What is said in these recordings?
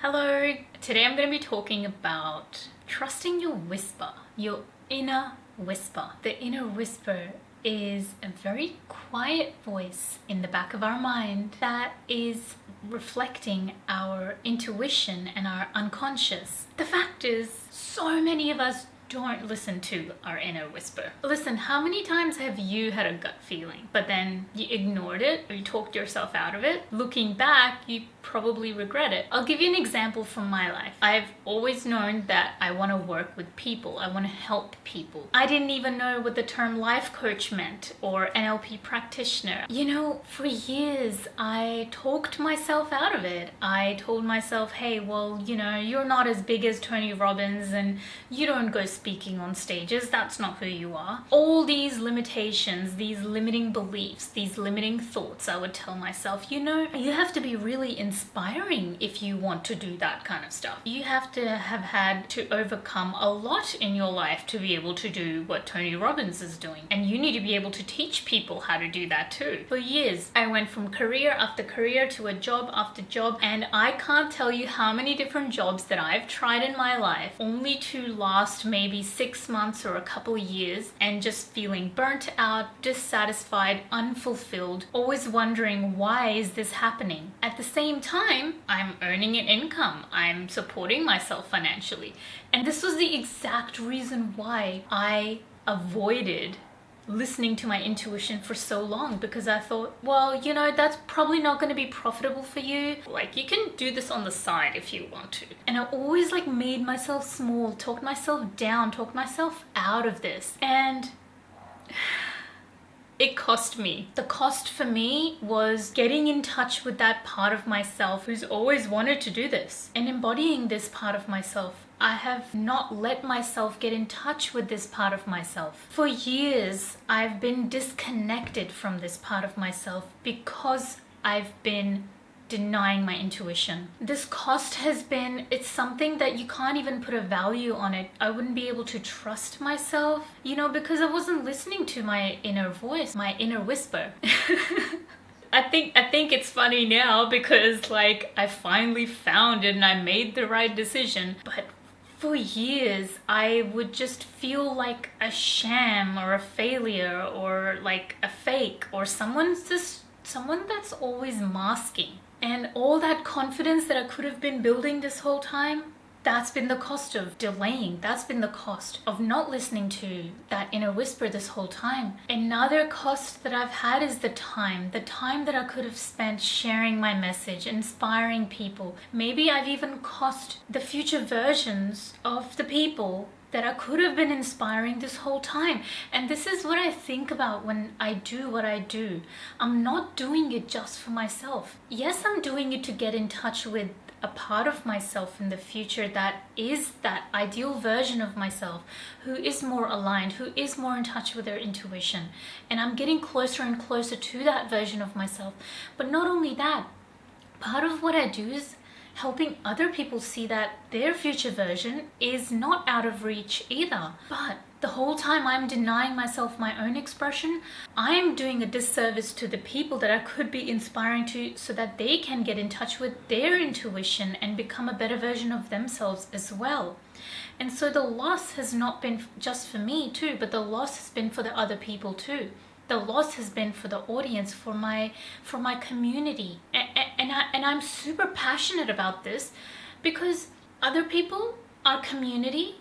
Hello, today I'm going to be talking about trusting your whisper, your inner whisper. The inner whisper is a very quiet voice in the back of our mind that is reflecting our intuition and our unconscious. The fact is, so many of us don't listen to our inner whisper. Listen, how many times have you had a gut feeling, but then you ignored it or you talked yourself out of it? Looking back, you probably regret it. I'll give you an example from my life. I've always known that I want to work with people. I want to help people. I didn't even know what the term life coach meant or NLP practitioner. For years, I talked myself out of it. I told myself, hey, well, you're not as big as Tony Robbins and you don't go speaking on stages. That's not who you are. All these limitations, these limiting beliefs, these limiting thoughts, I would tell myself, you have to be really inspiring if you want to do that kind of stuff. You have to have had to overcome a lot in your life to be able to do what Tony Robbins is doing. And you need to be able to teach people how to do that too. For years, I went from career after career to a job after job, and I can't tell you how many different jobs that I've tried in my life, only to last maybe 6 months or a couple of years and just feeling burnt out, dissatisfied, unfulfilled, always wondering, why is this happening? At the same time, I'm earning an income. I'm supporting myself financially. And this was the exact reason why I avoided listening to my intuition for so long, because I thought, well, that's probably not going to be profitable for you. Like, you can do this on the side if you want to. And I always made myself small, talked myself down, talked myself out of this. And it cost me. The cost for me was getting in touch with that part of myself who's always wanted to do this and embodying this part of myself. I have not let myself get in touch with this part of myself. For years, I've been disconnected from this part of myself because I've been denying my intuition. This cost has been, it's something that you can't even put a value on it. I wouldn't be able to trust myself, because I wasn't listening to my inner voice, my inner whisper. I think it's funny now because I finally found it and I made the right decision. But for years, I would just feel like a sham or a failure or like a fake or someone that's always masking. And all that confidence that I could have been building this whole time, that's been the cost of delaying. That's been the cost of not listening to that inner whisper this whole time. Another cost that I've had is the time that I could have spent sharing my message, inspiring people. Maybe I've even cost the future versions of the people that I could have been inspiring this whole time. And this is what I think about when I do what I do. I'm not doing it just for myself. Yes, I'm doing it to get in touch with a part of myself in the future that is that ideal version of myself, who is more aligned, who is more in touch with their intuition. And I'm getting closer and closer to that version of myself. But not only that, part of what I do is helping other people see that their future version is not out of reach either. But the whole time I'm denying myself my own expression, I'm doing a disservice to the people that I could be inspiring to so that they can get in touch with their intuition and become a better version of themselves as well. And so the loss has not been just for me too, but the loss has been for the other people too. The loss has been for the audience, for my community. And I'm super passionate about this because other people, our community,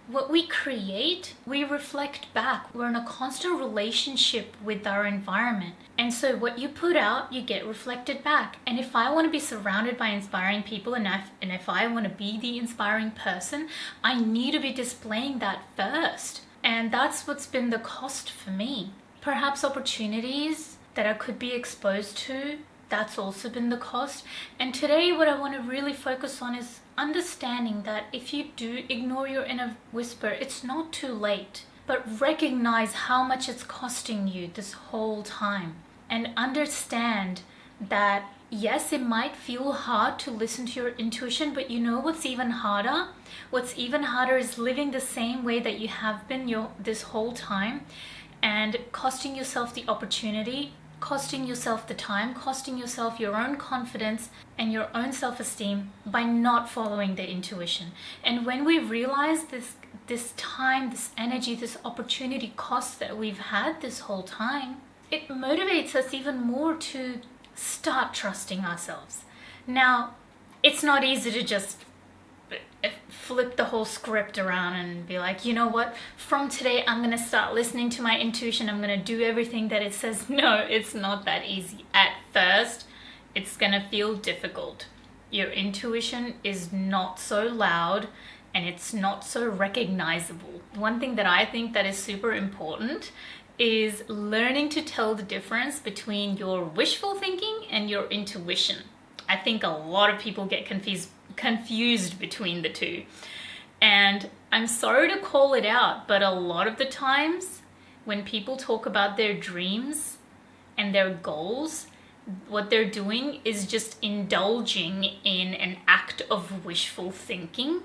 what we create, we reflect back. We're in a constant relationship with our environment. And so what you put out, you get reflected back. And if I want to be surrounded by inspiring people and if I want to be the inspiring person, I need to be displaying that first. And that's what's been the cost for me. Perhaps opportunities that I could be exposed to, that's also been the cost. And today what I want to really focus on is understanding that if you do ignore your inner whisper, it's not too late. But recognize how much it's costing you this whole time. And understand that yes, it might feel hard to listen to your intuition, but you know what's even harder? What's even harder is living the same way that you have been this whole time and costing yourself the opportunity costing yourself the time, costing yourself your own confidence and your own self-esteem by not following the intuition. And when we realize this time, this energy, this opportunity cost that we've had this whole time, it motivates us even more to start trusting ourselves. Now, it's not easy to just flip the whole script around and be like, you know what, from today I'm going to start listening to my intuition, I'm going to do everything that it says. No, it's not that easy. At first, it's going to feel difficult. Your intuition is not so loud and it's not so recognizable. One thing that I think that is super important is learning to tell the difference between your wishful thinking and your intuition. I think a lot of people get confused between the two. And I'm sorry to call it out, but a lot of the times when people talk about their dreams and their goals, what they're doing is just indulging in an act of wishful thinking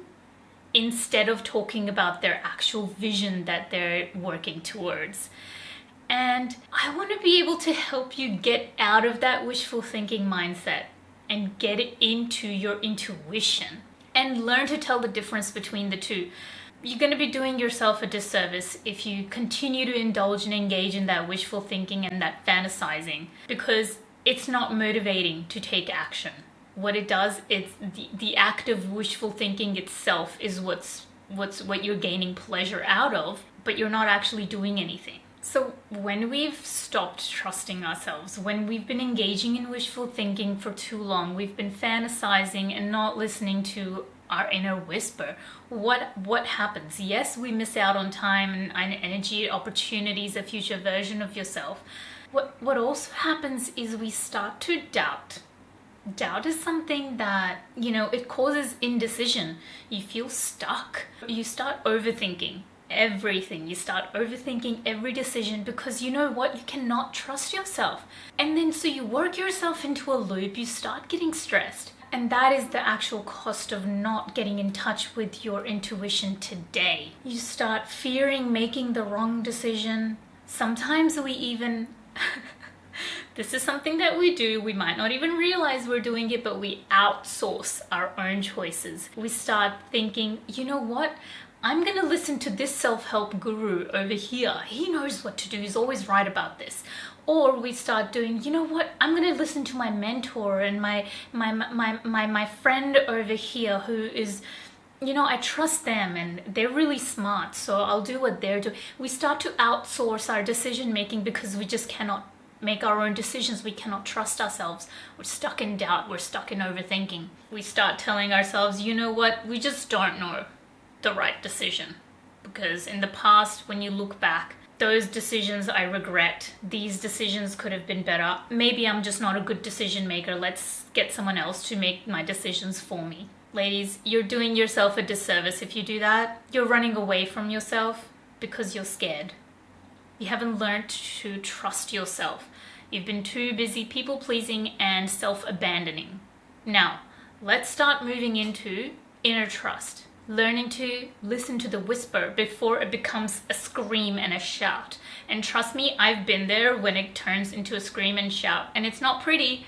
instead of talking about their actual vision that they're working towards. And I want to be able to help you get out of that wishful thinking mindset and get it into your intuition and learn to tell the difference between the two. You're going to be doing yourself a disservice if you continue to indulge and engage in that wishful thinking and that fantasizing, because it's not motivating to take action. What it does, it's the act of wishful thinking itself is what you're gaining pleasure out of, but you're not actually doing anything. So when we've stopped trusting ourselves, when we've been engaging in wishful thinking for too long, we've been fantasizing and not listening to our inner whisper, what happens? Yes, we miss out on time and energy, opportunities, a future version of yourself. What also happens is we start to doubt. Doubt is something that, it causes indecision. You feel stuck. You start overthinking everything. You start overthinking every decision because you know what? You cannot trust yourself. And then so you work yourself into a loop. You start getting stressed. And that is the actual cost of not getting in touch with your intuition today. You start fearing making the wrong decision. Sometimes we even... This is something that we do. We might not even realize we're doing it, but we outsource our own choices. We start thinking, you know what? I'm going to listen to this self-help guru over here. He knows what to do. He's always right about this. Or we start doing, you know what? I'm going to listen to my mentor and my friend over here who is, I trust them and they're really smart. So I'll do what they're doing. We start to outsource our decision making because we just cannot make our own decisions. We cannot trust ourselves. We're stuck in doubt. We're stuck in overthinking. We start telling ourselves, you know what? We just don't know the right decision, because in the past, when you look back, those decisions I regret. These decisions could have been better. Maybe I'm just not a good decision maker. Let's get someone else to make my decisions for me. Ladies, you're doing yourself a disservice if you do that. You're running away from yourself because you're scared. You haven't learned to trust yourself. You've been too busy people pleasing and self-abandoning. Now, let's start moving into inner trust. Learning to listen to the whisper before it becomes a scream and a shout. And trust me, I've been there when it turns into a scream and shout. And it's not pretty.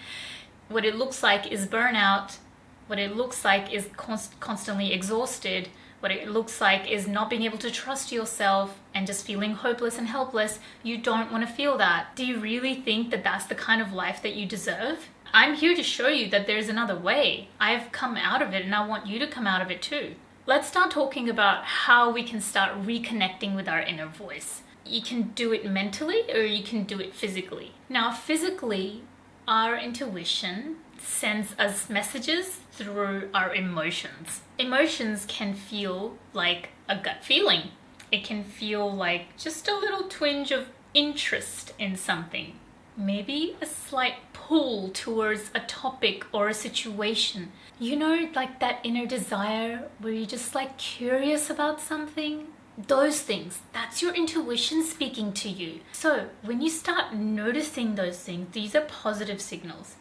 What it looks like is burnout. What it looks like is constantly exhausted. What it looks like is not being able to trust yourself and just feeling hopeless and helpless. You don't want to feel that. Do you really think that that's the kind of life that you deserve? I'm here to show you that there's another way. I've come out of it and I want you to come out of it too. Let's start talking about how we can start reconnecting with our inner voice. You can do it mentally or you can do it physically. Now, physically, our intuition sends us messages through our emotions. Emotions can feel like a gut feeling. It can feel like just a little twinge of interest in something. Maybe a slight pull towards a topic or a situation. Like that inner desire where you're just like curious about something. Those things, that's your intuition speaking to you. So when you start noticing those things, these are positive signals.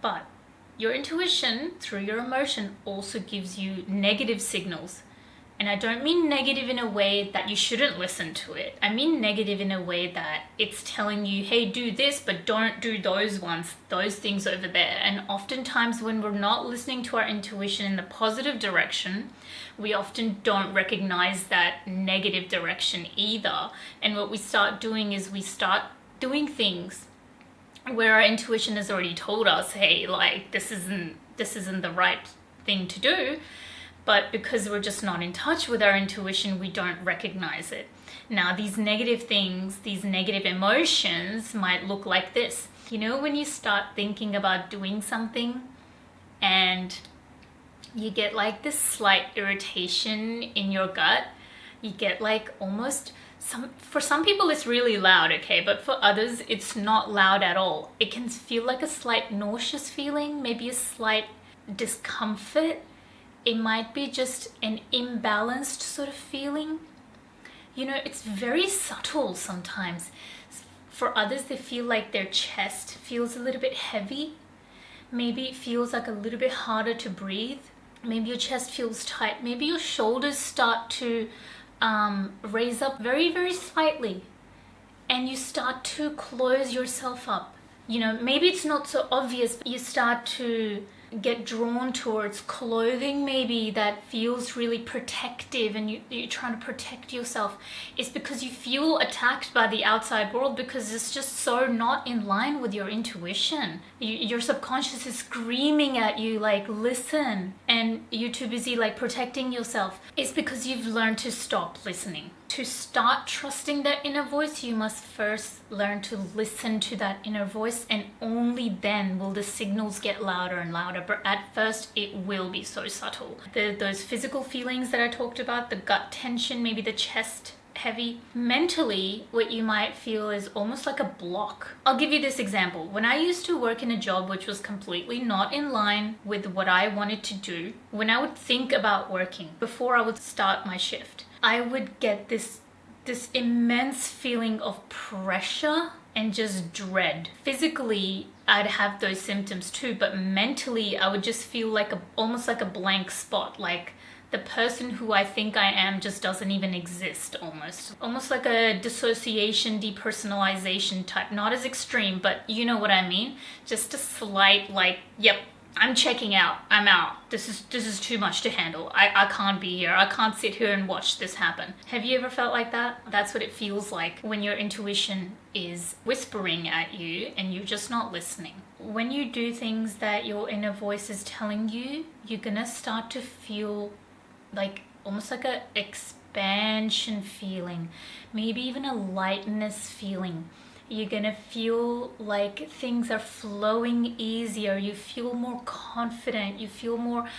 But your intuition, through your emotion, also gives you negative signals. And I don't mean negative in a way that you shouldn't listen to it. I mean negative in a way that it's telling you, hey, do this, but don't do those ones, those things over there. And oftentimes when we're not listening to our intuition in the positive direction, we often don't recognize that negative direction either. And what we start doing is we start doing things where our intuition has already told us, hey, like this isn't the right thing to do. But because we're just not in touch with our intuition, we don't recognize it. Now, these negative things, these negative emotions might look like this. You know, when you start thinking about doing something and you get like this slight irritation in your gut, you get like almost for some people it's really loud, okay, but for others it's not loud at all. It can feel like a slight nauseous feeling, maybe a slight discomfort. It might be just an imbalanced sort of feeling. You know, it's very subtle sometimes. For others, they feel like their chest feels a little bit heavy. Maybe it feels like a little bit harder to breathe. Maybe your chest feels tight. Maybe your shoulders start to raise up very, very slightly. And you start to close yourself up. You know, maybe it's not so obvious, but you start to get drawn towards clothing maybe that feels really protective, and you're trying to protect yourself. It's because you feel attacked by the outside world because it's just so not in line with your intuition. Your subconscious is screaming at you like, listen, and you're too busy like protecting yourself. It's because you've learned to stop listening. To start trusting that inner voice, you must first learn to listen to that inner voice, and only then will the signals get louder and louder. But at first, it will be so subtle. Those physical feelings that I talked about, the gut tension, maybe the chest heavy. Mentally, what you might feel is almost like a block. I'll give you this example. When I used to work in a job which was completely not in line with what I wanted to do, when I would think about working before I would start my shift, I would get this immense feeling of pressure and just dread. Physically, I'd have those symptoms too, but mentally, I would just feel like almost like a blank spot, like the person who I think I am just doesn't even exist almost. Almost like a dissociation, depersonalization type. Not as extreme, but you know what I mean? Just a slight like, yep, I'm checking out. I'm out. This is too much to handle. I can't be here. I can't sit here and watch this happen. Have you ever felt like that? That's what it feels like when your intuition is whispering at you and you're just not listening. When you do things that your inner voice is telling you, you're gonna start to feel like almost like a expansion feeling, maybe even a lightness feeling. You're gonna feel like things are flowing easier. You feel more confident. You feel more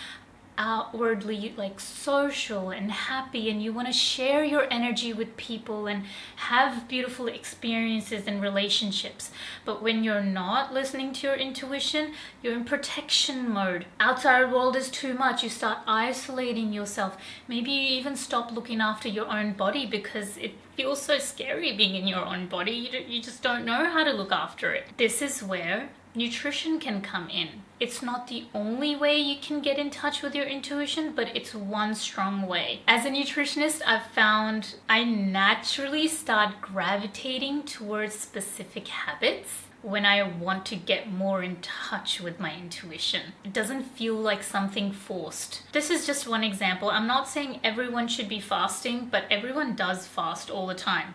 outwardly like social and happy, and you want to share your energy with people and have beautiful experiences and relationships. But when you're not listening to your intuition, you're in protection mode. Outside world is too much. You start isolating yourself. Maybe you even stop looking after your own body because it feels so scary being in your own body. You just don't know how to look after it. This is where nutrition can come in. It's not the only way you can get in touch with your intuition, but it's one strong way. As a nutritionist, I've found I naturally start gravitating towards specific habits when I want to get more in touch with my intuition. It doesn't feel like something forced. This is just one example. I'm not saying everyone should be fasting, but everyone does fast all the time.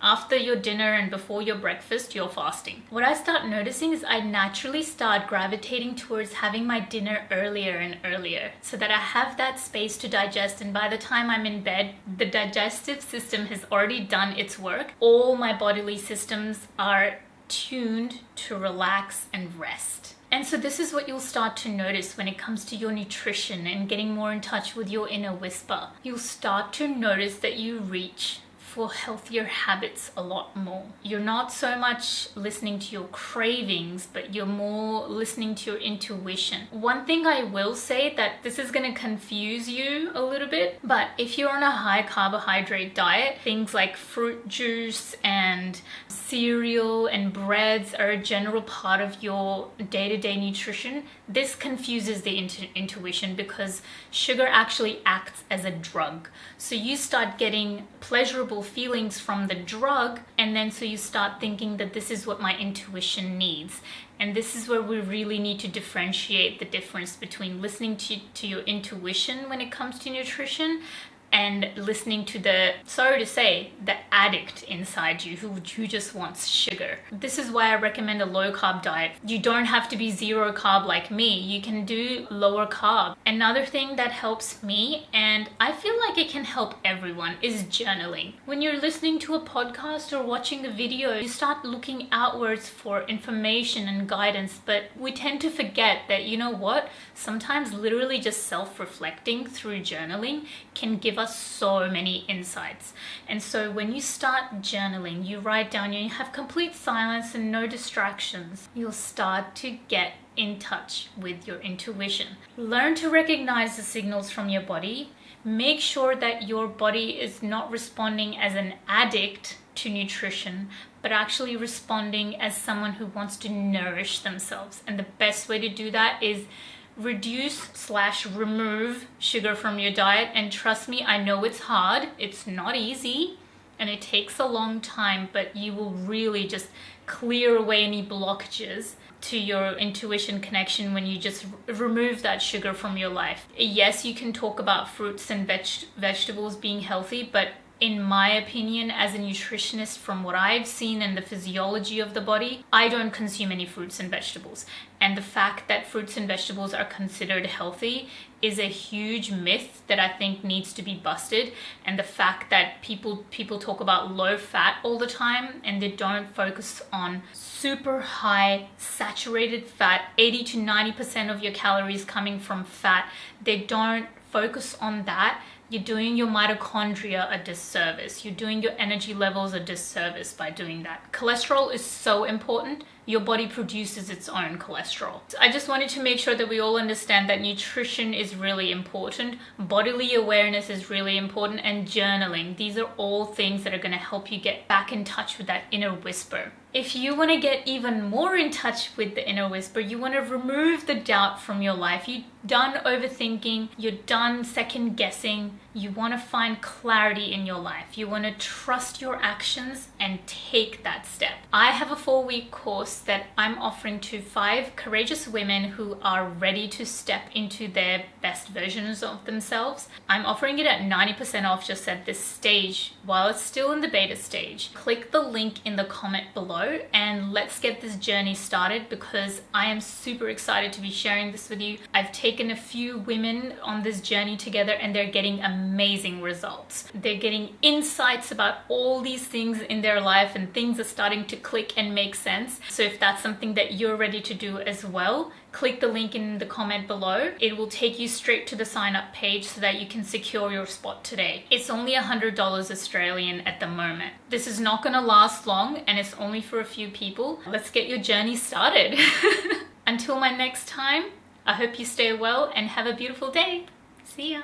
After your dinner and before your breakfast, you're fasting. What I start noticing is I naturally start gravitating towards having my dinner earlier and earlier so that I have that space to digest, and by the time I'm in bed, the digestive system has already done its work. All my bodily systems are tuned to relax and rest. And so this is what you'll start to notice when it comes to your nutrition and getting more in touch with your inner whisper. You'll start to notice that you reach for healthier habits a lot more. You're not so much listening to your cravings, but you're more listening to your intuition. One thing I will say, that this is going to confuse you a little bit, but if you're on a high carbohydrate diet, things like fruit juice and cereal and breads are a general part of your day-to-day nutrition. This confuses the intuition because sugar actually acts as a drug. So you start getting pleasurable feelings from the drug, and then so you start thinking that this is what my intuition needs. And this is where we really need to differentiate the difference between listening to your intuition when it comes to nutrition and listening to the, sorry to say, the addict inside you who just wants sugar. This is why I recommend a low carb diet. You don't have to be zero carb like me. You can do lower carb. Another thing that helps me, and I feel like it can help everyone, is journaling. When you're listening to a podcast or watching a video, you start looking outwards for information and guidance, but we tend to forget that, you know what? Sometimes literally just self-reflecting through journaling can give us so many insights. And so when you start journaling, you write down, you have complete silence and no distractions, you'll start to get in touch with your intuition. Learn to recognize the signals from your body. Make sure that your body is not responding as an addict to nutrition, but actually responding as someone who wants to nourish themselves. And the best way to do that is reduce/remove sugar from your diet. And trust me, I know it's hard, it's not easy, and it takes a long time, but you will really just clear away any blockages to your intuition connection when you just remove that sugar from your life. Yes, you can talk about fruits and vegetables being healthy, but in my opinion, as a nutritionist, from what I've seen and the physiology of the body, I don't consume any fruits and vegetables. And the fact that fruits and vegetables are considered healthy is a huge myth that I think needs to be busted. And the fact that people talk about low fat all the time and they don't focus on super high saturated fat, 80 to 90% of your calories coming from fat, they don't focus on that. You're doing your mitochondria a disservice. You're doing your energy levels a disservice by doing that. Cholesterol is so important. Your body produces its own cholesterol. I just wanted to make sure that we all understand that nutrition is really important. Bodily awareness is really important, and journaling. These are all things that are going to help you get back in touch with that inner whisper. If you want to get even more in touch with the inner whisper, you want to remove the doubt from your life. You're done overthinking, you're done second guessing, you want to find clarity in your life. You want to trust your actions and take that step. I have a 4-week course that I'm offering to 5 courageous women who are ready to step into their best versions of themselves. I'm offering it at 90% off just at this stage while it's still in the beta stage. Click the link in the comment below and let's get this journey started, because I am super excited to be sharing this with you. I've taken a few women on this journey together and they're getting amazing results. They're getting insights about all these things in their life and things are starting to click and make sense. So if that's something that you're ready to do as well, click the link in the comment below. It will take you straight to the sign up page so that you can secure your spot today. It's only $100 Australian at the moment. This is not going to last long and it's only for a few people. Let's get your journey started. Until my next time, I hope you stay well and have a beautiful day. See ya.